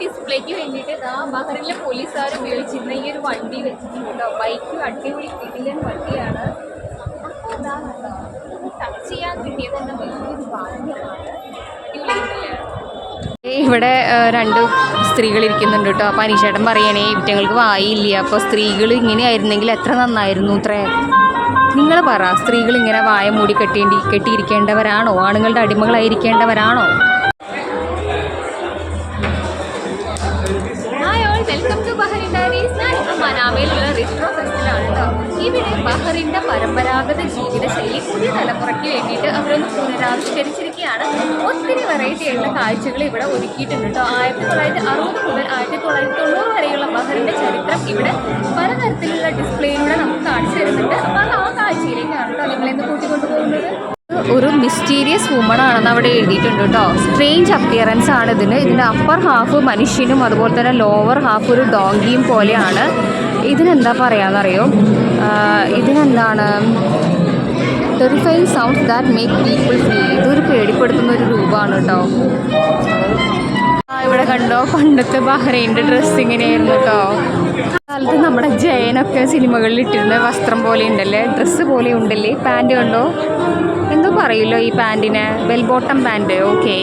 ഡിസ്പ്ലേക്ക് വേണ്ടിയിട്ട് ബഹ്റിനിലെ പോലീസുകാർ ഉപയോഗിച്ചിരുന്ന ഈ ഒരു വണ്ടി വെച്ചിട്ടുണ്ട് കേട്ടോ. ബൈക്ക് അടിപൊളി കിടിലൻ വണ്ടിയാണ്. അപ്പോൾ ടച്ച് ചെയ്യാൻ കിട്ടിയത് തന്നെ വലിയൊരു ഭാഗ്യമാണ്. അടിപൊളിയായിട്ടല്ലേ? ഇവിടെ രണ്ട് സ്ത്രീകൾ ഇരിക്കുന്നുണ്ട് കേട്ടോ. അപ്പോൾ അനീഷേട്ടൻ പറയണേ ഇവറ്റങ്ങൾക്ക് വായില്ല, അപ്പോൾ സ്ത്രീകൾ ഇങ്ങനെയായിരുന്നെങ്കിൽ എത്ര നന്നായിരുന്നു അത്രേ. നിങ്ങൾ പറ, സ്ത്രീകൾ ഇങ്ങനെ വായ മൂടി കെട്ടിയിരിക്കേണ്ടവരാണോ? ആണുങ്ങളുടെ അടിമകളായിരിക്കേണ്ടവരാണോ? Welcome to Bahrain diaries. ഞാനിപ്പോൾ മനാമയിലുള്ള റിട്രോ ഫെസ്റ്റിലാണ് കേട്ടോ. ഇവിടെ ബഹ്റിൻ്റെ പരമ്പരാഗത ജീവിതശൈലി പുതിയ തലമുറയ്ക്ക് വേണ്ടിയിട്ട് അവരൊന്ന് പുനരാവിഷ്കരിച്ചിരിക്കുകയാണ്. ഒത്തിരി വെറൈറ്റി ആയിട്ടുള്ള കാഴ്ചകൾ ഇവിടെ ഒരുക്കിയിട്ടുണ്ട് കേട്ടോ. 1960 മുതൽ 1990 വരെയുള്ള ബഹ്റിൻ്റെ ചരിത്രം ഇവിടെ പലതരത്തിലുള്ള ഡിസ്പ്ലേയിലൂടെ നമുക്ക് കാണിച്ചു തരുന്നുണ്ട്. അപ്പോൾ ആ കാഴ്ചയിലേക്കാണ് കേട്ടോ നിങ്ങളെന്ന് കൂട്ടിക്കൊണ്ടുപോകുന്നത്. ഒരു മിസ്റ്റീരിയസ് വുമൺ ആണെന്ന് അവിടെ എഴുതിയിട്ടുണ്ട് കേട്ടോ. സ്ട്രേഞ്ച് അപ്പിയറൻസ് ആണ് ഇതിന്. ഇതിൻ്റെ അപ്പർ ഹാഫ് മനുഷ്യനും അതുപോലെ തന്നെ ലോവർ ഹാഫ് ഒരു ഡോങ്കിയും പോലെയാണ്. ഇതിനെന്താ പറയാന്നറിയോ? ഇതിനെന്താണ് terrifying sounds that make people feel. ഇതൊരു പേടിപ്പെടുത്തുന്ന ഒരു രൂപമാണ് കേട്ടോ. ഇവിടെ കണ്ടോ പണ്ടത്തെ ബഹ്റൈൻ്റെ ഡ്രസ്സ് ഇങ്ങനെയായിരുന്നു കേട്ടോ. കാലത്ത് നമ്മുടെ ജയനൊക്കെ സിനിമകളിൽ ഇട്ടിരുന്ന വസ്ത്രം പോലെ ഉണ്ടല്ലേ, ഡ്രസ്സ് പോലെ ഉണ്ടല്ലേ. പാൻറ് കണ്ടോ, എന്തോ പറയില്ലോ ഈ പാൻറ്റിന്, ബെൽ ബോട്ടം പാൻറ്. ഓക്കെ,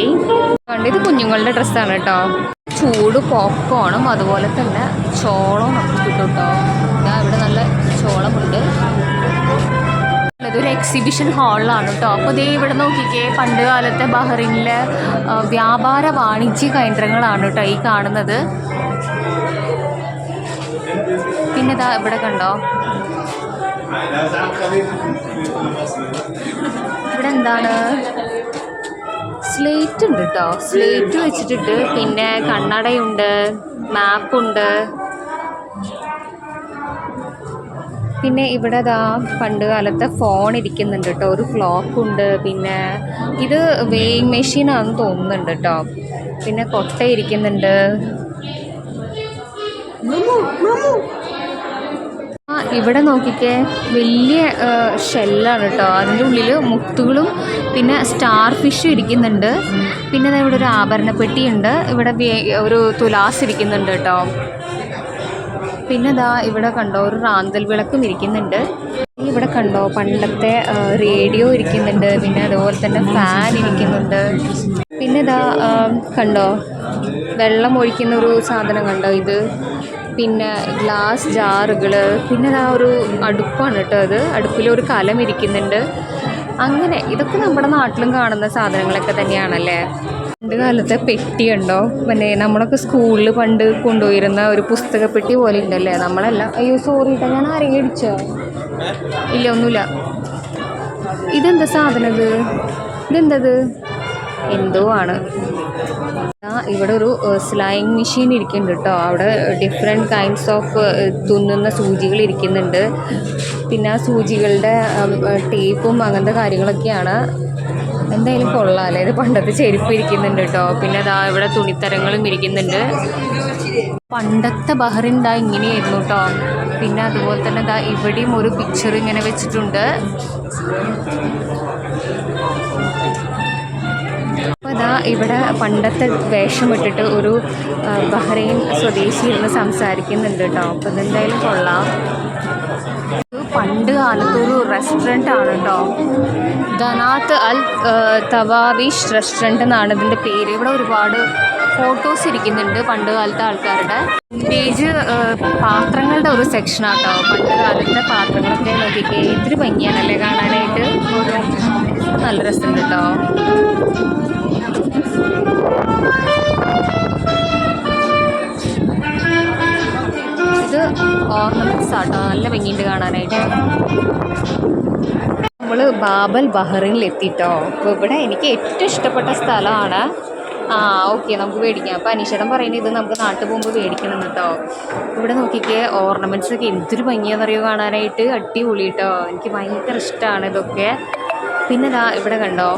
കണ്ട് ഇത് കുഞ്ഞുങ്ങളുടെ ഡ്രസ്സാണ് കേട്ടോ. ചൂട് പോപ്കോണും അതുപോലെ തന്നെ ചോളവും നമുക്ക് കിട്ടും കേട്ടോ. ഇവിടെ നല്ല ചോളമുണ്ട്. ഇതൊരു എക്സിബിഷൻ ഹാളിലാണ് കേട്ടോ. അപ്പോൾ ദേ ഇവിടെ നോക്കിക്കേ, പണ്ട് കാലത്തെ ബഹ്റിനിലെ വ്യാപാര വാണിജ്യ കേന്ദ്രങ്ങളാണ് കേട്ടോ ഈ കാണുന്നത്. പിന്നെ ഇതാ ഇവിടെ കണ്ടോ, ഇവിടെ എന്താണ് സ്ലേറ്റ് ഉണ്ട് കേട്ടോ. സ്ലേറ്റ് വെച്ചിട്ടിട്ട് പിന്നെ കണ്ണടയുണ്ട്, മാപ്പുണ്ട്. പിന്നെ ഇവിടെ ദാ പണ്ട് കാലത്തെ ഫോൺ ഇരിക്കുന്നുണ്ട് കേട്ടോ. ഒരു ക്ലോക്ക് ഉണ്ട്. പിന്നെ ഇത് വെയിങ് മെഷീനാണെന്ന് തോന്നുന്നുണ്ട് കേട്ടോ. പിന്നെ കൊട്ട ഇരിക്കുന്നുണ്ട്. ഇവിടെ നോക്കിക്കേ, വലിയ ഷെല്ലാണ് കേട്ടോ. അതിൻ്റെ ഉള്ളിൽ മുത്തുകളും പിന്നെ സ്റ്റാർ ഫിഷും ഇരിക്കുന്നുണ്ട്. പിന്നെ ഇവിടെ ഒരു ആഭരണപ്പെട്ടിയുണ്ട്. ഇവിടെ ഒരു തുലാസ് ഇരിക്കുന്നുണ്ട് കേട്ടോ. പിന്നെ ദാ ഇവിടെ കണ്ടോ ഒരു റാന്തൽ വിളക്കും ഇരിക്കുന്നുണ്ട്. ഇവിടെ കണ്ടോ പണ്ടത്തെ റേഡിയോ ഇരിക്കുന്നുണ്ട്. പിന്നെ അതുപോലെ തന്നെ ഫാൻ ഇരിക്കുന്നുണ്ട്. പിന്നെ ഇതാ കണ്ടോ വെള്ളം ഒഴിക്കുന്ന ഒരു സാധനം കണ്ടോ ഇത്. പിന്നെ ഗ്ലാസ് ജാറുകൾ. പിന്നെ ഇതാ ഒരു അടുപ്പാണ് കേട്ടോ. അത് അടുപ്പിലൊരു കലം ഇരിക്കുന്നുണ്ട്. അങ്ങനെ ഇതൊക്കെ നമ്മുടെ നാട്ടിലും കാണുന്ന സാധനങ്ങളൊക്കെ തന്നെയാണല്ലേ. പണ്ട് കാലത്തെ പെട്ടി ഉണ്ടോ, പിന്നെ നമ്മളൊക്കെ സ്കൂളിൽ പണ്ട് കൊണ്ടുപോയിരുന്ന ഒരു പുസ്തക പെട്ടി പോലെ ഉണ്ടല്ലേ. നമ്മളല്ല, അയ്യോ സോറി കേട്ടോ, ഞാൻ ആരെയും അടിച്ചോ? ഇല്ല, ഒന്നുമില്ല. ഇതെന്താ സാധനം? ഇതെന്തത്? എന്തോ ആണ്. ഇവിടെ ഒരു സ്ലൈങ് മെഷീൻ ഇരിക്കുന്നുണ്ട് കേട്ടോ. അവിടെ ഡിഫറെൻറ്റ് കൈൻഡ്സ് ഓഫ് തുന്നുന്ന സൂചികൾ ഇരിക്കുന്നുണ്ട്. പിന്നെ ആ സൂചികളുടെ ടേപ്പും അങ്ങനത്തെ കാര്യങ്ങളൊക്കെയാണ്. എന്തായാലും കൊള്ളാമല്ലേ. ഇത് പണ്ടത്തെ ചെരുപ്പ് ഇരിക്കുന്നുണ്ട് കേട്ടോ. പിന്നെ അതാ ഇവിടെ തുണിത്തരങ്ങളും ഇരിക്കുന്നുണ്ട്. പണ്ടത്തെ ബഹ്റിൻ ദാ ഇങ്ങനെയായിരുന്നു കേട്ടോ. പിന്നെ അതുപോലെ തന്നെ ദാ ഇവിടെയും ഒരു പിക്ചർ ഇങ്ങനെ വെച്ചിട്ടുണ്ട്. അപ്പോൾ ഇതാ ഇവിടെ പണ്ടത്തെ വേഷം ഇട്ടിട്ട് ഒരു ബഹ്റൈൻ സ്വദേശി ഇരുന്ന് സംസാരിക്കുന്നുണ്ട് കേട്ടോ. അപ്പോൾ ഇതെന്തായാലും കൊള്ളാം. പണ്ട് കാലത്ത് ഒരു റെസ്റ്റോറൻ്റ് ആണ് കേട്ടോ. ഖനാത്ത് അൽ തവാബീഷ് റെസ്റ്റോറൻറ്റ് എന്നാണ് ഇതിൻ്റെ പേര്. ഇവിടെ ഒരുപാട് ഫോട്ടോസ് ഇരിക്കുന്നുണ്ട് പണ്ട് കാലത്തെ ആൾക്കാരുടെ. വിൻറ്റേജ് പാത്രങ്ങളുടെ ഒരു സെക്ഷനാട്ടോ. പണ്ട് കാലത്തെ പാത്രങ്ങളൊക്കെ നോക്കിക്കേ, ഇത്തിരി ഭംഗിയാണല്ലേ കാണാനായിട്ട്. നല്ല രസമുണ്ട് കേട്ടോ. ഇത് ഓർണമെൻറ്റ്സ് ആട്ടോ. നല്ല ഭംഗിയുണ്ട് കാണാനായിട്ട്. നമ്മൾ ബാബൽ ബഹ്റിനിൽ എത്തിയിട്ടോ. അപ്പോൾ ഇവിടെ എനിക്ക് ഏറ്റവും ഇഷ്ടപ്പെട്ട സ്ഥലമാണ്. ഓക്കെ, നമുക്ക് മേടിക്കാം. അപ്പോൾ അനീഷേട്ടൻ പറയുന്നത് ഇത് നമുക്ക് നാട്ടിൽ പോകുമ്പോൾ മേടിക്കണം കേട്ടോ. ഇവിടെ നോക്കിക്കേ, ഓർണമെൻറ്റ്സ് ഒക്കെ എന്തൊരു ഭംഗിയാണെന്നറിയോ കാണാനായിട്ട്. അടിപൊളി കേട്ടോ. എനിക്ക് ഭയങ്കര ഇഷ്ടമാണ് ഇതൊക്കെ. പിന്നെ ഇവിടെ കണ്ടോ,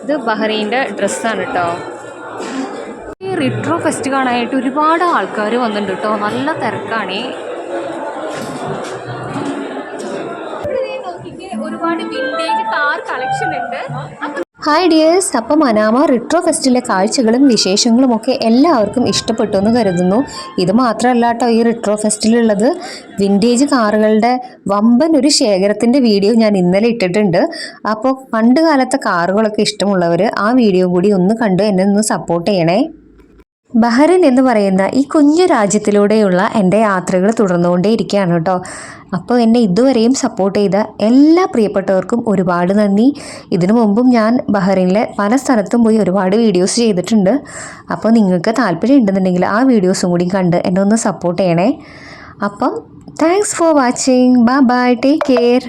ഇത് ബഹ്റൈൻ്റെ ഡ്രസ്സാണ് കേട്ടോ. ഈ റിട്രോ ഫെസ്റ്റ് കാണാനായിട്ട് ഒരുപാട് ആൾക്കാർ വന്നിട്ടുണ്ട് കേട്ടോ. നല്ല തിരക്കാണേ. ഒരുപാട് വിൻറ്റേജ് കാർ കളക്ഷൻ ഉണ്ട്. ഹായ് ഡിയേഴ്സ്, അപ്പം മനാമ റിട്രോ ഫെസ്റ്റിലെ കാഴ്ചകളും വിശേഷങ്ങളും ഒക്കെ എല്ലാവർക്കും ഇഷ്ടപ്പെട്ടു എന്ന് കരുതുന്നു. ഇത് മാത്രമല്ല കേട്ടോ ഈ റിട്രോ ഫെസ്റ്റിലുള്ളത്, വിൻറ്റേജ് കാറുകളുടെ വമ്പൻ ഒരു ശേഖരത്തിൻ്റെ വീഡിയോ ഞാൻ ഇന്നലെ ഇട്ടിട്ടുണ്ട്. അപ്പോൾ പണ്ട് കാലത്തെ കാറുകളൊക്കെ ഇഷ്ടമുള്ളവർ ആ വീഡിയോ കൂടി ഒന്ന് കണ്ട് എന്നെ ഒന്ന് സപ്പോർട്ട് ചെയ്യണേ. ബഹ്റിൻ എന്ന് പറയുന്ന ഈ കുഞ്ഞു രാജ്യത്തിലൂടെയുള്ള എൻ്റെ യാത്രകൾ തുടർന്നുകൊണ്ടേയിരിക്കുകയാണ് കേട്ടോ. അപ്പോൾ എന്നെ ഇതുവരെയും സപ്പോർട്ട് ചെയ്ത എല്ലാ പ്രിയപ്പെട്ടവർക്കും ഒരുപാട് നന്ദി. ഇതിനു മുമ്പും ഞാൻ ബഹ്റിനിലെ പല സ്ഥലത്തും പോയി ഒരുപാട് വീഡിയോസ് ചെയ്തിട്ടുണ്ട്. അപ്പോൾ നിങ്ങൾക്ക് താല്പര്യം ഉണ്ടെന്നുണ്ടെങ്കിൽ ആ വീഡിയോസും കൂടി കണ്ട് എന്നെ ഒന്ന് സപ്പോർട്ട് ചെയ്യണേ. അപ്പം thanks for watching. Bye bye, take care.